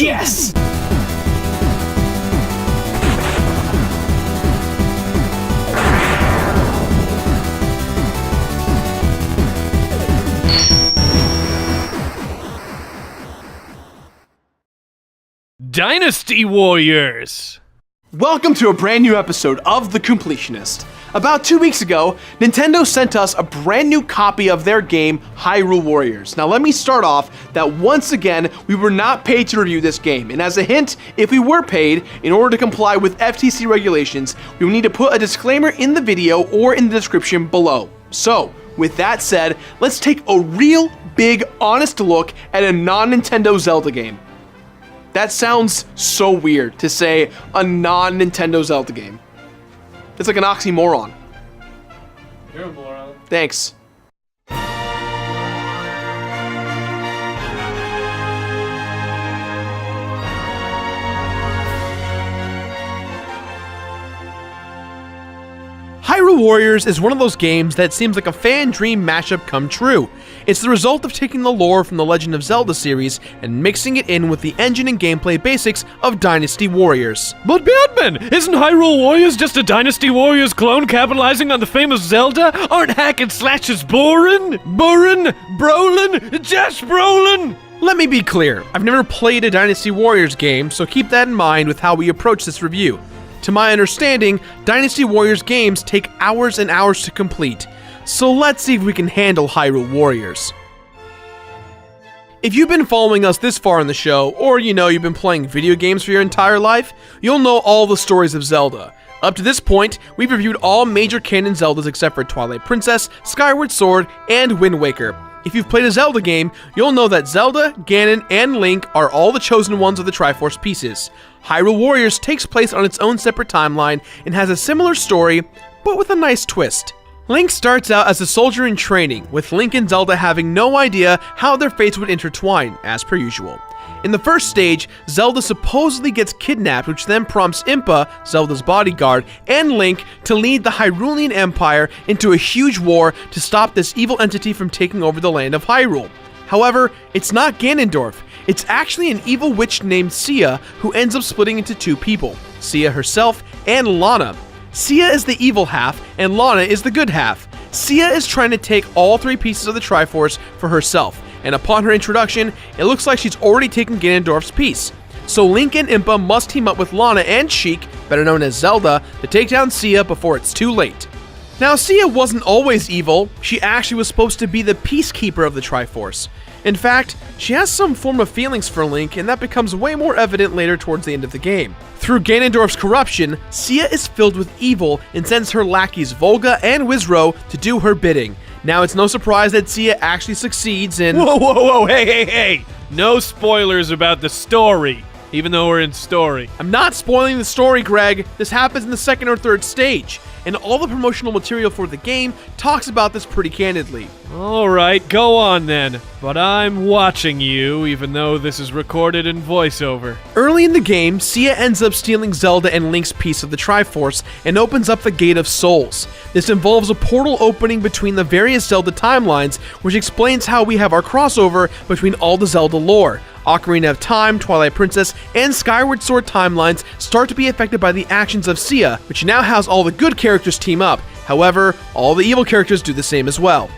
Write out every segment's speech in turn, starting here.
Yes! Dynasty Warriors! Welcome to a brand new episode of The Completionist. About 2 weeks ago, Nintendo sent us a brand new copy of their game, Hyrule Warriors. Now let me start off that once again, we were not paid to review this game. And as a hint, if we were paid, in order to comply with FTC regulations, we will need to put a disclaimer in the video or in the description below. So, with that said, let's take a real big, honest look at a non-Nintendo Zelda game. That sounds so weird to say a non-Nintendo Zelda game. It's like an oxymoron. You're a moron. Thanks. Hyrule Warriors is one of those games that seems like a fan dream mashup come true. It's the result of taking the lore from the Legend of Zelda series and mixing it in with the engine and gameplay basics of Dynasty Warriors. But Batman, isn't Hyrule Warriors just a Dynasty Warriors clone capitalizing on the famous Zelda? Aren't hack and slashes boring? Brolin? Just Brolin? Let me be clear, I've never played a Dynasty Warriors game, so keep that in mind with how we approach this review. To my understanding, Dynasty Warriors games take hours and hours to complete, so let's see if we can handle Hyrule Warriors. If you've been following us this far in the show, or you've been playing video games for your entire life, you'll know all the stories of Zelda. Up to this point, we've reviewed all major canon Zeldas except for Twilight Princess, Skyward Sword, and Wind Waker. If you've played a Zelda game, you'll know that Zelda, Ganon, and Link are all the chosen ones of the Triforce pieces. Hyrule Warriors takes place on its own separate timeline and has a similar story, but with a nice twist. Link starts out as a soldier in training, with Link and Zelda having no idea how their fates would intertwine, as per usual. In the first stage, Zelda supposedly gets kidnapped, which then prompts Impa, Zelda's bodyguard, and Link to lead the Hyrulean Empire into a huge war to stop this evil entity from taking over the land of Hyrule. However, it's not Ganondorf. It's actually an evil witch named Sia who ends up splitting into two people, Sia herself and Lana. Sia is the evil half, and Lana is the good half. Sia is trying to take all three pieces of the Triforce for herself, and upon her introduction, it looks like she's already taken Ganondorf's piece. So Link and Impa must team up with Lana and Sheik, better known as Zelda, to take down Sia before it's too late. Now, Sia wasn't always evil. She actually was supposed to be the peacekeeper of the Triforce. In fact, she has some form of feelings for Link, and that becomes way more evident later towards the end of the game. Through Ganondorf's corruption, Sia is filled with evil and sends her lackeys Volga and Wizro to do her bidding. Now, it's no surprise that Sia actually succeeds in— Whoa, hey! No spoilers about the story, even though we're in story. I'm not spoiling the story, Greg. This happens in the second or third stage, and all the promotional material for the game talks about this pretty candidly. Alright, go on then. But I'm watching you, even though this is recorded in voiceover. Early in the game, Sia ends up stealing Zelda and Link's piece of the Triforce and opens up the Gate of Souls. This involves a portal opening between the various Zelda timelines, which explains how we have our crossover between all the Zelda lore. Ocarina of Time, Twilight Princess, and Skyward Sword timelines start to be affected by the actions of Sia, which now has all the good characters team up. However, all the evil characters do the same as well.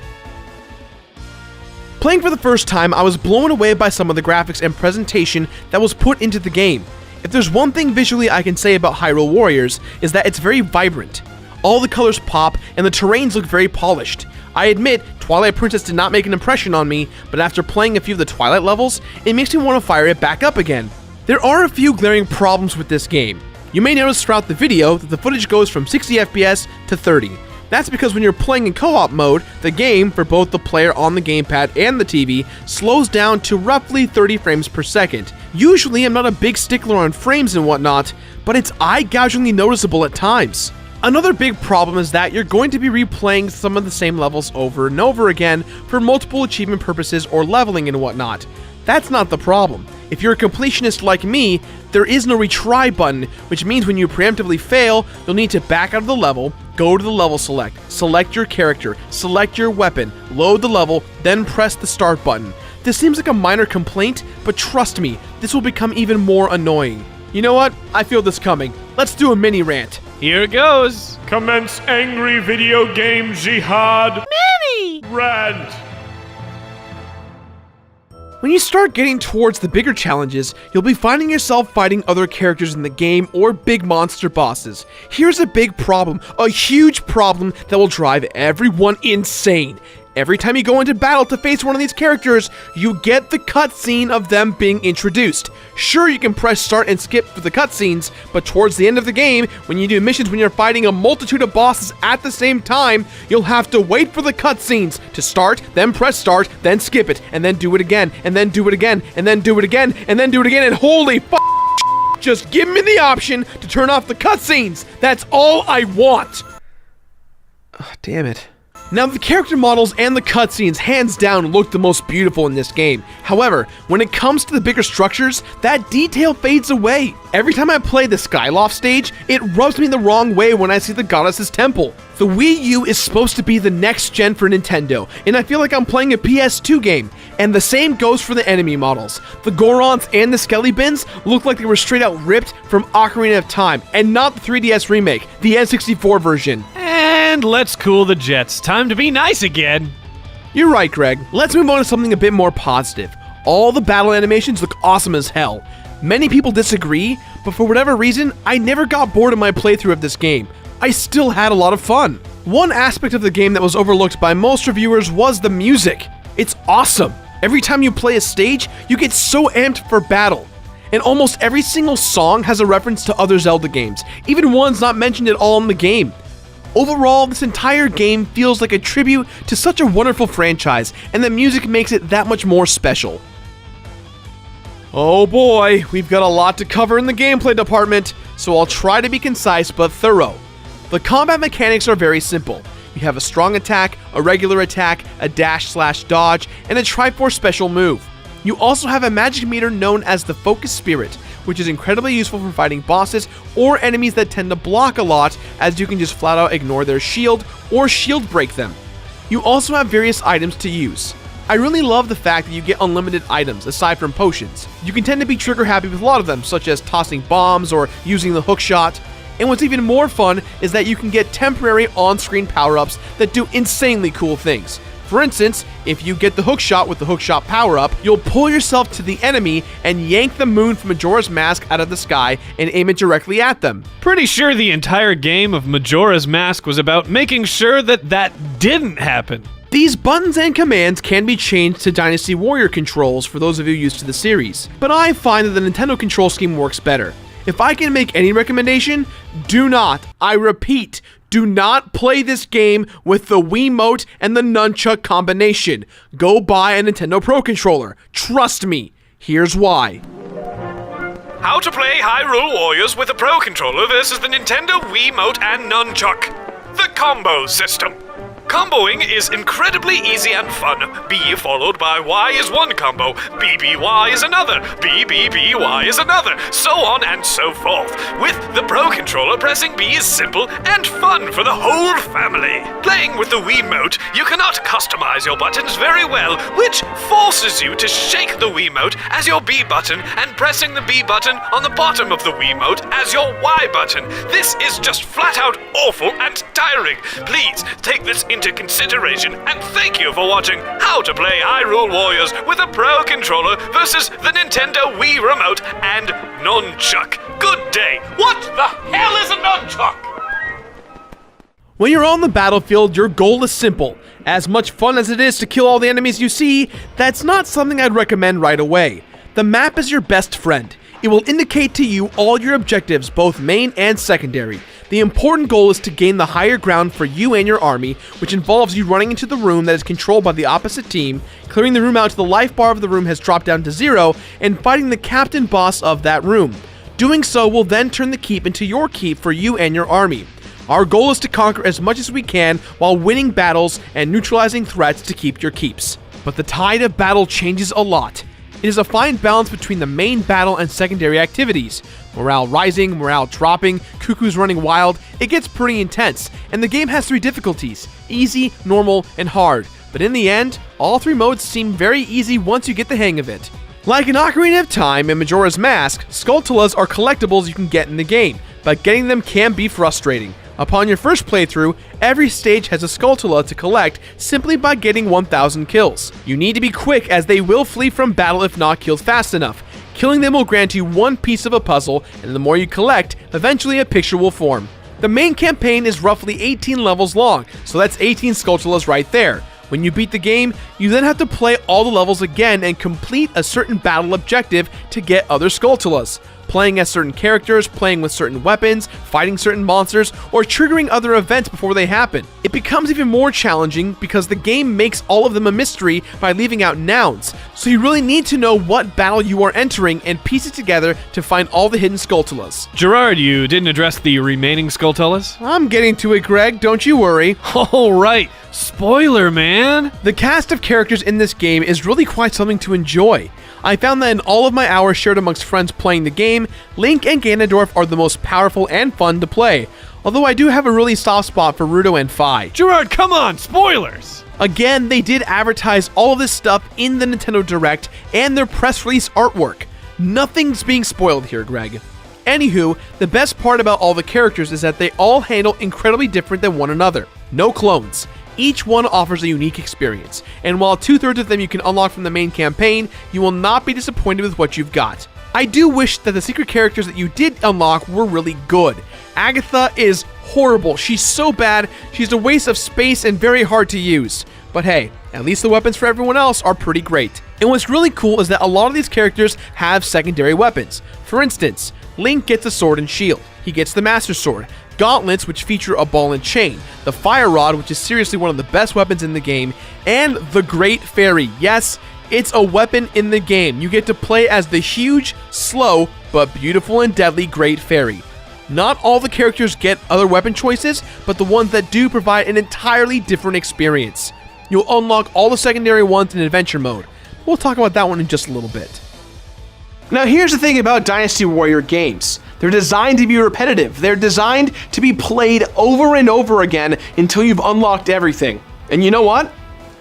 Playing for the first time, I was blown away by some of the graphics and presentation that was put into the game. If there's one thing visually I can say about Hyrule Warriors, is that it's very vibrant. All the colors pop, and the terrains look very polished. I admit, Twilight Princess did not make an impression on me, but after playing a few of the Twilight levels, it makes me want to fire it back up again. There are a few glaring problems with this game. You may notice throughout the video that the footage goes from 60 FPS to 30. That's because when you're playing in co-op mode, the game, for both the player on the gamepad and the TV, slows down to roughly 30 frames per second. Usually I'm not a big stickler on frames and whatnot, but it's eye-gougingly noticeable at times. Another big problem is that you're going to be replaying some of the same levels over and over again for multiple achievement purposes or leveling and whatnot. That's not the problem. If you're a completionist like me, there is no retry button, which means when you preemptively fail, you'll need to back out of the level, go to the level select your character, select your weapon, load the level, then press the start button. This seems like a minor complaint, but trust me, this will become even more annoying. You know what? I feel this coming. Let's do a mini rant. Here it goes. Commence angry video game jihad. Mini Rant. When you start getting towards the bigger challenges, you'll be finding yourself fighting other characters in the game or big monster bosses. Here's a big problem, a huge problem that will drive everyone insane. Every time you go into battle to face one of these characters, you get the cutscene of them being introduced. Sure, you can press start and skip for the cutscenes, but towards the end of the game, when you do missions when you're fighting a multitude of bosses at the same time, you'll have to wait for the cutscenes to start, then press start, then skip it, and then do it again, and then do it again, and then do it again, and then do it again, and holy f***, just give me the option to turn off the cutscenes! That's all I want! Ugh, damn it. Now, the character models and the cutscenes hands down look the most beautiful in this game. However, when it comes to the bigger structures, that detail fades away. Every time I play the Skyloft stage, it rubs me the wrong way when I see the goddess's temple. The Wii U is supposed to be the next gen for Nintendo, and I feel like I'm playing a PS2 game. And the same goes for the enemy models. The Gorons and the Skellybins look like they were straight out ripped from Ocarina of Time, and not the 3DS remake, the N64 version. And let's cool the jets. Time to be nice again. You're right, Greg. Let's move on to something a bit more positive. All the battle animations look awesome as hell. Many people disagree, but for whatever reason, I never got bored in my playthrough of this game. I still had a lot of fun. One aspect of the game that was overlooked by most reviewers was the music. It's awesome. Every time you play a stage, you get so amped for battle. And almost every single song has a reference to other Zelda games, even ones not mentioned at all in the game. Overall, this entire game feels like a tribute to such a wonderful franchise, and the music makes it that much more special. Oh boy, we've got a lot to cover in the gameplay department, so I'll try to be concise but thorough. The combat mechanics are very simple. You have a strong attack, a regular attack, a dash/dodge, and a Triforce special move. You also have a magic meter known as the Focus Spirit, which is incredibly useful for fighting bosses or enemies that tend to block a lot, as you can just flat out ignore their shield or shield break them. You also have various items to use. I really love the fact that you get unlimited items aside from potions. You can tend to be trigger happy with a lot of them, such as tossing bombs or using the hook shot. And what's even more fun is that you can get temporary on-screen power-ups that do insanely cool things. For instance, if you get the hookshot with the hookshot power-up, you'll pull yourself to the enemy and yank the moon from Majora's Mask out of the sky and aim it directly at them. Pretty sure the entire game of Majora's Mask was about making sure that that didn't happen. These buttons and commands can be changed to Dynasty Warrior controls for those of you used to the series, but I find that the Nintendo control scheme works better. If I can make any recommendation, do not, I repeat, do not play this game with the Wiimote and the Nunchuck combination. Go buy a Nintendo Pro Controller. Trust me. Here's why. How to play Hyrule Warriors with a Pro Controller versus the Nintendo Wiimote and Nunchuck. The combo system. Comboing is incredibly easy and fun. B followed by Y is one combo, BBY is another, BBBY is another, so on and so forth. With the Pro Controller, pressing B is simple and fun for the whole family. Playing with the Wiimote, you cannot customize your buttons very well, which forces you to shake the Wiimote as your B button and pressing the B button on the bottom of the Wiimote as your Y button. This is just flat out awful and tiring. Please take this into consideration, and thank you for watching How to Play Hyrule Warriors with a Pro Controller versus the Nintendo Wii Remote and Nunchuck. Good day. What the hell is a Nunchuck? When you're on the battlefield, your goal is simple. As much fun as it is to kill all the enemies you see, that's not something I'd recommend right away. The map is your best friend. It will indicate to you all your objectives, both main and secondary. The important goal is to gain the higher ground for you and your army, which involves you running into the room that is controlled by the opposite team, clearing the room out till the life bar of the room has dropped down to 0, and fighting the captain boss of that room. Doing so will then turn the keep into your keep for you and your army. Our goal is to conquer as much as we can while winning battles and neutralizing threats to keep your keeps. But the tide of battle changes a lot. It is a fine balance between the main battle and secondary activities. Morale rising, morale dropping, cuckoos running wild, it gets pretty intense, and the game has 3 difficulties: easy, normal, and hard. but in the end, all 3 modes seem very easy once you get the hang of it. Like in Ocarina of Time and Majora's Mask, Skulltulas are collectibles you can get in the game, but getting them can be frustrating. Upon your first playthrough, every stage has a Skulltula to collect simply by getting 1,000 kills. You need to be quick as they will flee from battle if not killed fast enough. Killing them will grant you one piece of a puzzle, and the more you collect, eventually a picture will form. The main campaign is roughly 18 levels long, so that's 18 Skulltulas right there. When you beat the game, you then have to play all the levels again and complete a certain battle objective to get other Skulltulas. Playing as certain characters, playing with certain weapons, fighting certain monsters, or triggering other events before they happen. It becomes even more challenging because the game makes all of them a mystery by leaving out nouns, so you really need to know what battle you are entering and piece it together to find all the hidden Skulltulas. Gerard, you didn't address the remaining Skulltulas? I'm getting to it, Greg, don't you worry. All right, spoiler, man! The cast of characters in this game is really quite something to enjoy. I found that in all of my hours shared amongst friends playing the game, Link and Ganondorf are the most powerful and fun to play, although I do have a really soft spot for Ruto and Fi. Gerard, come on, spoilers! Again, they did advertise all of this stuff in the Nintendo Direct and their press release artwork. Nothing's being spoiled here, Greg. Anywho, the best part about all the characters is that they all handle incredibly different than one another. No clones. Each one offers a unique experience, and while 2/3 of them you can unlock from the main campaign, you will not be disappointed with what you've got. I do wish that the secret characters that you did unlock were really good. Agatha is horrible. She's so bad, she's a waste of space and very hard to use. But hey, at least the weapons for everyone else are pretty great. And what's really cool is that a lot of these characters have secondary weapons. For instance, Link gets a sword and shield. He gets the Master Sword, gauntlets which feature a ball and chain, the Fire Rod which is seriously one of the best weapons in the game, and the Great Fairy. Yes, it's a weapon in the game. You get to play as the huge, slow, but beautiful and deadly Great Fairy. Not all the characters get other weapon choices, but the ones that do provide an entirely different experience. You'll unlock all the secondary ones in Adventure Mode. We'll talk about that one in just a little bit. Now here's the thing about Dynasty Warrior games. They're designed to be repetitive. They're designed to be played over and over again until you've unlocked everything. And you know what?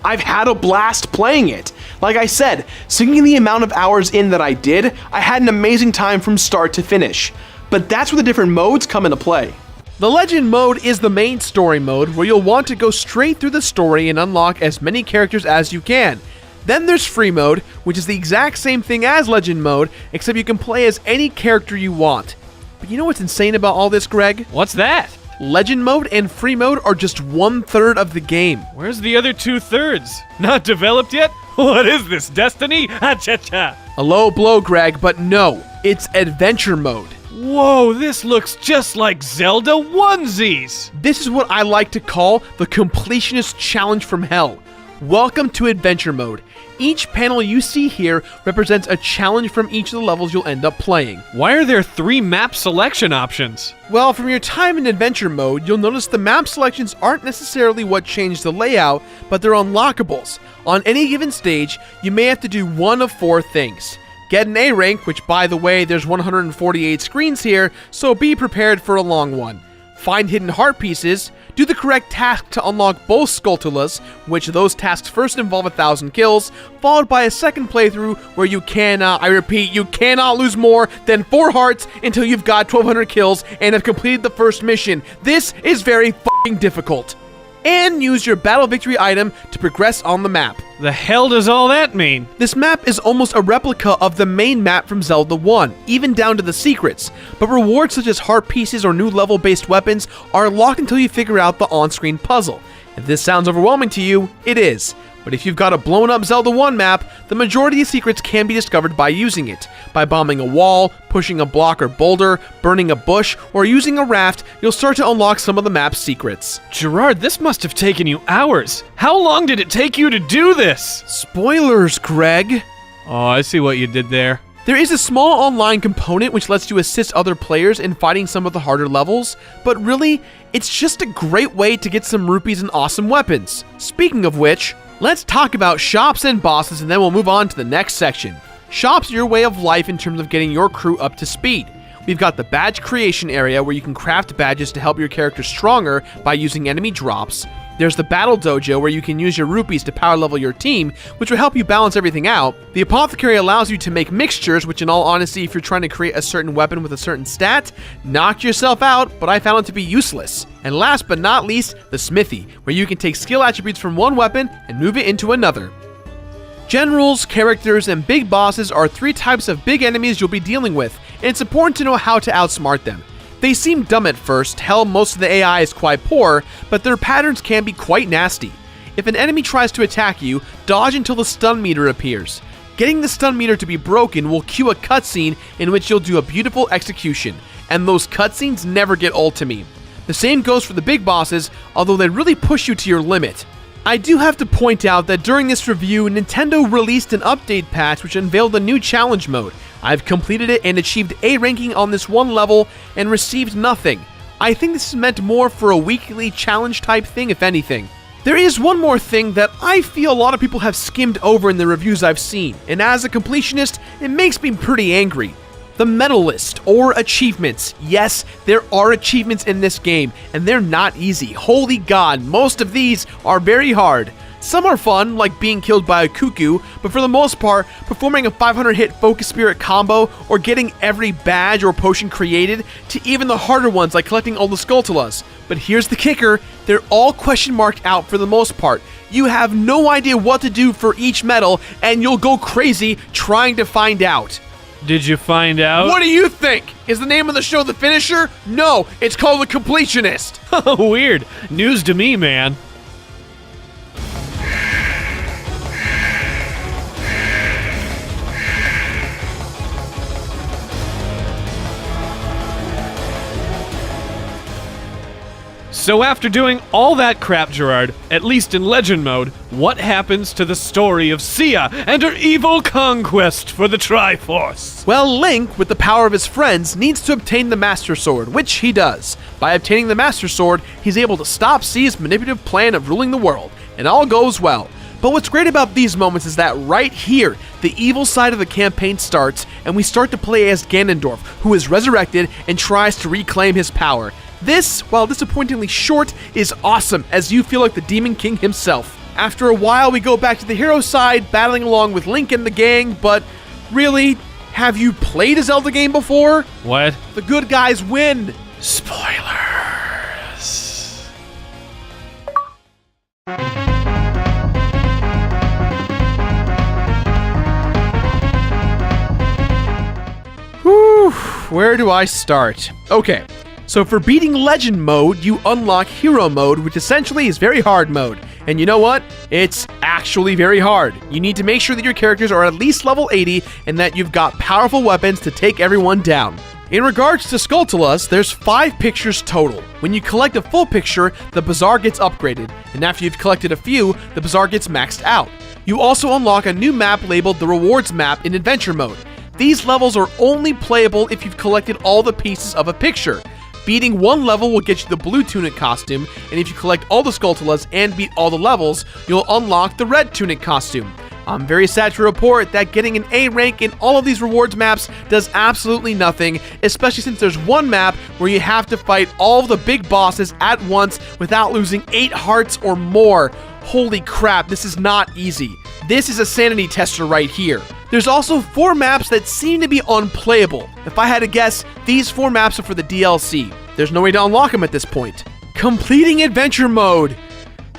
I've had a blast playing it. Like I said, sinking the amount of hours in that I did, I had an amazing time from start to finish. But that's where the different modes come into play. The Legend mode is the main story mode where you'll want to go straight through the story and unlock as many characters as you can. Then there's Free mode, which is the exact same thing as Legend mode, except you can play as any character you want. But you know what's insane about all this, Greg? What's that? Legend mode and Free mode are just 1/3 of the game. Where's the other 2/3? Not developed yet? What is this, Destiny? Ha-cha-cha! A low blow, Greg, but no, it's Adventure mode. Whoa, this looks just like Zelda onesies! This is what I like to call the Completionist Challenge from Hell. Welcome to Adventure mode. Each panel you see here represents a challenge from each of the levels you'll end up playing. Why are there 3 map selection options? Well, from your time in Adventure mode, you'll notice the map selections aren't necessarily what change the layout, but they're unlockables. On any given stage, you may have to do one of 4 things. Get an A rank, which by the way, there's 148 screens here, so be prepared for a long one. Find hidden heart pieces, do the correct task to unlock both Skulltulas, which those tasks first involve 1,000 kills, followed by a second playthrough where you cannot, I repeat, you cannot lose more than 4 hearts until you've got 1,200 kills and have completed the first mission. This is very f***ing difficult. And use your battle victory item to progress on the map. The hell does all that mean? This map is almost a replica of the main map from Zelda 1, even down to the secrets, but rewards such as heart pieces or new level-based weapons are locked until you figure out the on-screen puzzle. If this sounds overwhelming to you, it is. But if you've got a blown-up Zelda 1 map, the majority of secrets can be discovered by using it. By bombing a wall, pushing a block or boulder, burning a bush, or using a raft, you'll start to unlock some of the map's secrets. Gerard, this must have taken you hours. How long did it take you to do this? Spoilers, Greg. Oh, I see what you did there. There is a small online component which lets you assist other players in fighting some of the harder levels, but really, it's just a great way to get some rupees and awesome weapons. Speaking of which, let's talk about shops and bosses and then we'll move on to the next section. Shops are your way of life in terms of getting your crew up to speed. We've got the badge creation area where you can craft badges to help your character stronger by using enemy drops. There's the Battle Dojo, where you can use your rupees to power level your team, which will help you balance everything out. The Apothecary allows you to make mixtures, which in all honesty, if you're trying to create a certain weapon with a certain stat, knock yourself out, but I found it to be useless. And last but not least, the Smithy, where you can take skill attributes from one weapon and move it into another. Generals, characters, and big bosses are 3 types of big enemies you'll be dealing with, and it's important to know how to outsmart them. They seem dumb at first, hell, most of the AI is quite poor, but their patterns can be quite nasty. If an enemy tries to attack you, dodge until the stun meter appears. Getting the stun meter to be broken will cue a cutscene in which you'll do a beautiful execution, and those cutscenes never get old to me. The same goes for the big bosses, although they really push you to your limit. I do have to point out that during this review, Nintendo released an update patch which unveiled a new challenge mode. I've completed it and achieved A ranking on this one level and received nothing. I think this is meant more for a weekly challenge type thing, if anything. There is one more thing that I feel a lot of people have skimmed over in the reviews I've seen, and as a completionist, it makes me pretty angry. The medal list, or achievements. Yes, there are achievements in this game, and they're not easy. Holy God, most of these are very hard. Some are fun, like being killed by a cuckoo, but for the most part, performing a 500 hit Focus Spirit combo, or getting every badge or potion created, to even the harder ones like collecting all the Skulltulas. But here's the kicker, they're all question marked out for the most part. You have no idea what to do for each medal, and you'll go crazy trying to find out. Did you find out? What do you think? Is the name of the show The Finisher? No, it's called The Completionist. Oh, weird. News to me, man. So after doing all that crap, Gerard, at least in Legend mode, what happens to the story of Sia and her evil conquest for the Triforce? Well, Link, with the power of his friends, needs to obtain the Master Sword, which he does. By obtaining the Master Sword, he's able to stop Sia's manipulative plan of ruling the world, and all goes well. But what's great about these moments is that right here, the evil side of the campaign starts, and we start to play as Ganondorf, who is resurrected and tries to reclaim his power. This, while disappointingly short, is awesome, as you feel like the Demon King himself. After a while, we go back to the hero side, battling along with Link and the gang, but really, have you played a Zelda game before? What? The good guys win! Spoilers. Whew, where do I start? Okay. So for beating Legend mode, you unlock Hero mode, which essentially is very hard mode. And you know what? It's actually very hard. You need to make sure that your characters are at least level 80 and that you've got powerful weapons to take everyone down. In regards to Skulltulas, there's 5 pictures total. When you collect a full picture, the bazaar gets upgraded, and after you've collected a few, the bazaar gets maxed out. You also unlock a new map labeled the Rewards map in Adventure mode. These levels are only playable if you've collected all the pieces of a picture. Beating one level will get you the blue tunic costume, and if you collect all the Skulltulas and beat all the levels, you'll unlock the red tunic costume. I'm very sad to report that getting an A rank in all of these rewards maps does absolutely nothing, especially since there's one map where you have to fight all of the big bosses at once without losing 8 hearts or more. Holy crap, this is not easy. This is a sanity tester right here. There's also 4 maps that seem to be unplayable. If I had to guess, these 4 maps are for the DLC. There's no way to unlock them at this point. Completing Adventure mode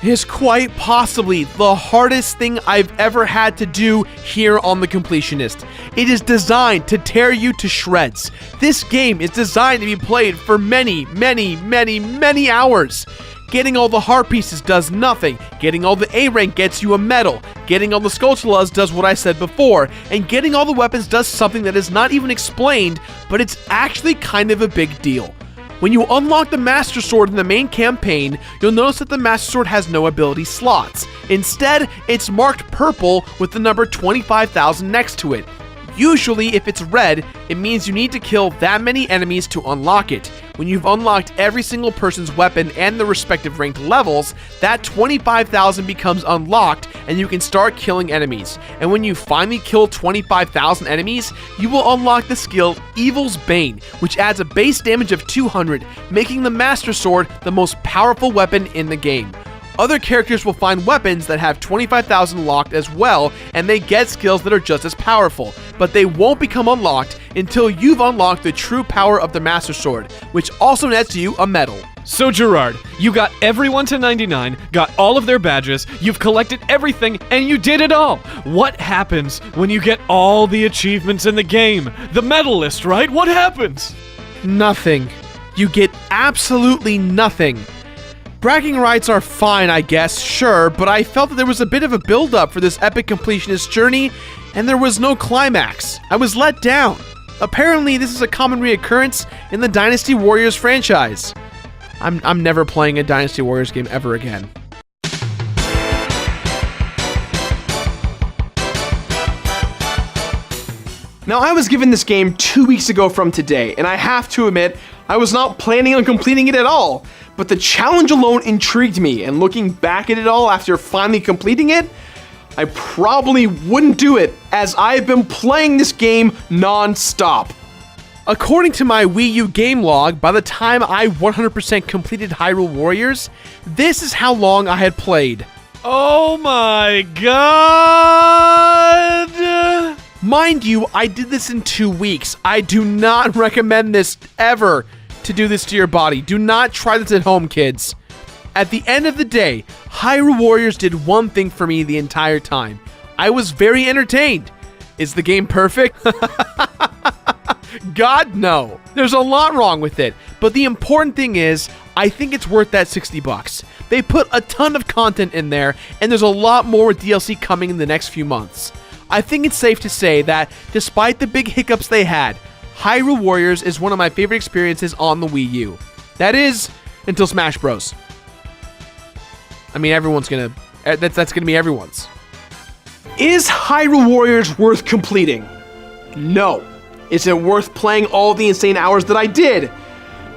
is quite possibly the hardest thing I've ever had to do here on The Completionist. It is designed to tear you to shreds. This game is designed to be played for many, many, many, many hours. Getting all the heart pieces does nothing. Getting all the A rank gets you a medal. Getting all the Skulltulas does what I said before. And getting all the weapons does something that is not even explained, but it's actually kind of a big deal. When you unlock the Master Sword in the main campaign, you'll notice that the Master Sword has no ability slots. Instead, it's marked purple with the number 25,000 next to it. Usually, if it's red, it means you need to kill that many enemies to unlock it. When you've unlocked every single person's weapon and the respective ranked levels, that 25,000 becomes unlocked and you can start killing enemies. And when you finally kill 25,000 enemies, you will unlock the skill Evil's Bane, which adds a base damage of 200, making the Master Sword the most powerful weapon in the game. Other characters will find weapons that have 25,000 locked as well, and they get skills that are just as powerful, but they won't become unlocked until you've unlocked the true power of the Master Sword, which also nets you a medal. So Gerard, you got everyone to 99, got all of their badges, you've collected everything, and you did it all! What happens when you get all the achievements in the game? The medal list, right? What happens? Nothing. You get absolutely nothing. Bragging rights are fine, I guess, sure, but I felt that there was a bit of a build-up for this epic completionist journey, and there was no climax. I was let down. Apparently, this is a common reoccurrence in the Dynasty Warriors franchise. I'm never playing a Dynasty Warriors game ever again. Now, I was given this game 2 weeks ago from today, and I have to admit, I was not planning on completing it at all. But the challenge alone intrigued me, and looking back at it all after finally completing it, I probably wouldn't do it, as I've been playing this game non-stop. According to my Wii U game log, by the time I 100% completed Hyrule Warriors, this is how long I had played. Oh my god! Mind you, I did this in 2 weeks. I do not recommend this ever to do this to your body. Do not try this at home, kids. At the end of the day, Hyrule Warriors did one thing for me the entire time. I was very entertained. Is the game perfect? God, no. There's a lot wrong with it, but the important thing is, I think it's worth that $60. They put a ton of content in there, and there's a lot more with DLC coming in the next few months. I think it's safe to say that, despite the big hiccups they had, Hyrule Warriors is one of my favorite experiences on the Wii U. That is, until Smash Bros. I mean, that's gonna be everyone's. Is Hyrule Warriors worth completing? No. Is it worth playing all the insane hours that I did?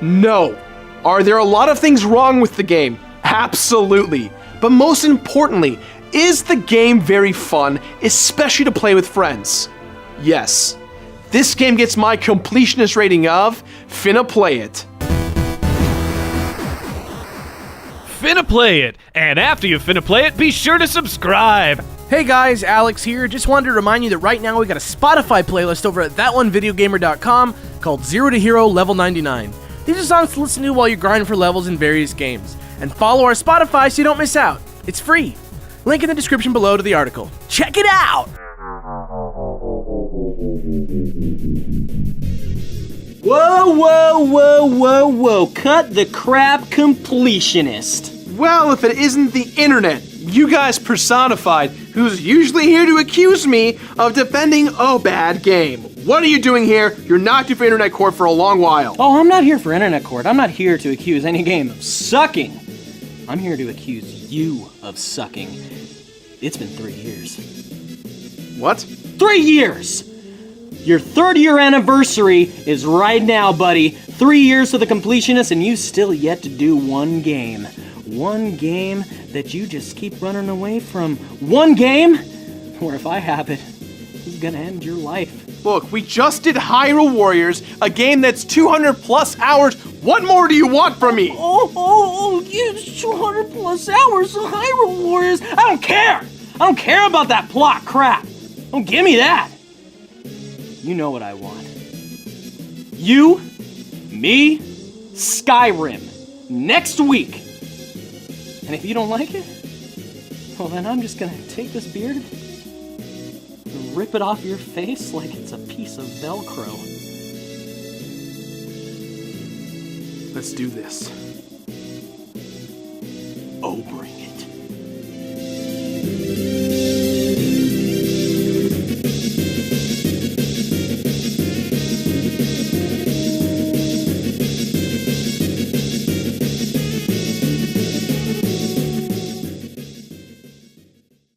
No. Are there a lot of things wrong with the game? Absolutely. But most importantly, is the game very fun, especially to play with friends? Yes. This game gets my completionist rating of finna play it. Finna play it! And after you finna play it, be sure to subscribe! Hey guys, Alex here. Just wanted to remind you that right now we got a Spotify playlist over at thatonevideogamer.com called 0 to Hero Level 99. These are songs to listen to while you're grinding for levels in various games. And follow our Spotify so you don't miss out. It's free. Link in the description below to the article. Check it out! Whoa, cut the crap, completionist. Well, if it isn't the internet, you guys personified, who's usually here to accuse me of defending a bad game. What are you doing here? You're not due for internet court for a long while. Oh, I'm not here for internet court. I'm not here to accuse any game of sucking. I'm here to accuse you of sucking. It's been 3 years. What? 3 years! Your 3rd-year anniversary is right now, buddy. 3 years to the completionist, and you still yet to do one game. One game that you just keep running away from. One game where if I have it, is gonna end your life. Look, we just did Hyrule Warriors, a game that's 200 plus hours. What more do you want from me? Oh, it's 200 plus hours of Hyrule Warriors. I don't care. I don't care about that plot crap. Don't give me that. You know what I want. You, me, Skyrim, next week. And if you don't like it, well then I'm just gonna take this beard and rip it off your face like it's a piece of Velcro. Let's do this. Oh, bring it.